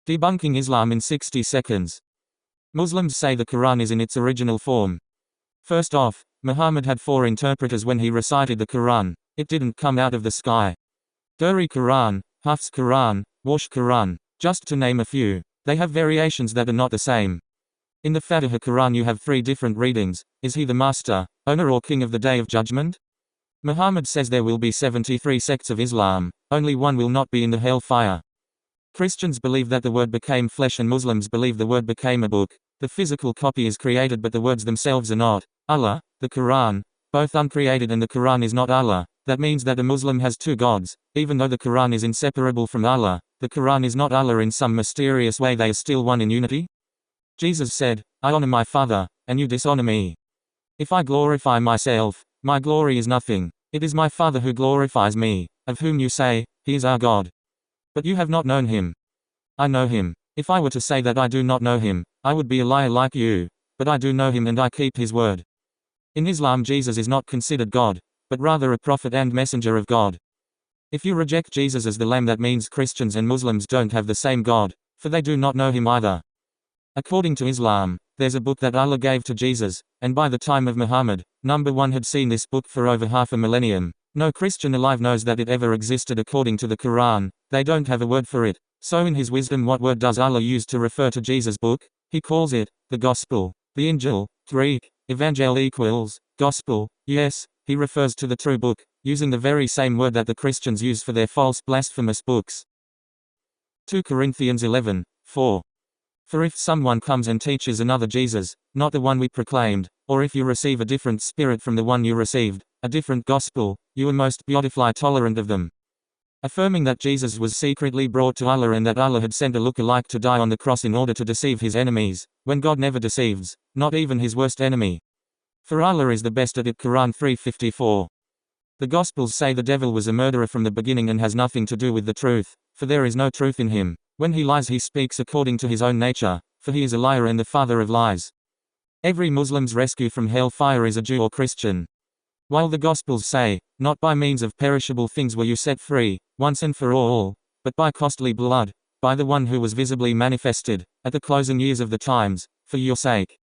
Debunking Islam in 60 seconds. Muslims say the Quran is in its original form. First off, Muhammad had 4 interpreters when he recited the Quran. It didn't come out of the sky. Duri Quran, Hafs Quran, Warsh Quran, just to name a few. They have variations that are not the same. In the Fatiha Quran you have 3 different readings. Is he the master, owner or king of the Day of Judgment? Muhammad says there will be 73 sects of Islam, only one will not be in the hellfire. Christians believe that the word became flesh and Muslims believe the word became a book. The physical copy is created but the words themselves are not. Allah, the Quran, both uncreated and the Quran is not Allah. That means that a Muslim has 2 gods. Even though the Quran is inseparable from Allah, the Quran is not Allah in some mysterious way, they are still one in unity. Jesus said, I honor my Father, and you dishonor me. If I glorify myself, my glory is nothing. It is my Father who glorifies me, of whom you say, He is our God. But you have not known him. I know him. If I were to say that I do not know him, I would be a liar like you. But I do know him and I keep his word. In Islam Jesus is not considered God, but rather a prophet and messenger of God. If you reject Jesus as the Lamb, that means Christians and Muslims don't have the same God, for they do not know him either. According to Islam, there's a book that Allah gave to Jesus, and by the time of Muhammad, number 1 had seen this book for over half a millennium. No Christian alive knows that it ever existed according to the Quran. They don't have a word for it. So in his wisdom, what word does Allah use to refer to Jesus' book? He calls it the Gospel. The Injil, Greek, Evangel equals Gospel. Yes, he refers to the true book, using the very same word that the Christians use for their false blasphemous books. 2 Corinthians 11:4. For if someone comes and teaches another Jesus, not the one we proclaimed, or if you receive a different spirit from the one you received, a different gospel, you are most beautifully tolerant of them. Affirming that Jesus was secretly brought to Allah and that Allah had sent a look-alike to die on the cross in order to deceive his enemies, when God never deceives, not even his worst enemy. For Allah is the best at it. Quran 3:54. The Gospels say the devil was a murderer from the beginning and has nothing to do with the truth, for there is no truth in him. When he lies he speaks according to his own nature, for he is a liar and the father of lies. Every Muslim's rescue from hellfire is a Jew or Christian. While the Gospels say, not by means of perishable things were you set free, once and for all, but by costly blood, by the one who was visibly manifested, at the closing years of the times, for your sake.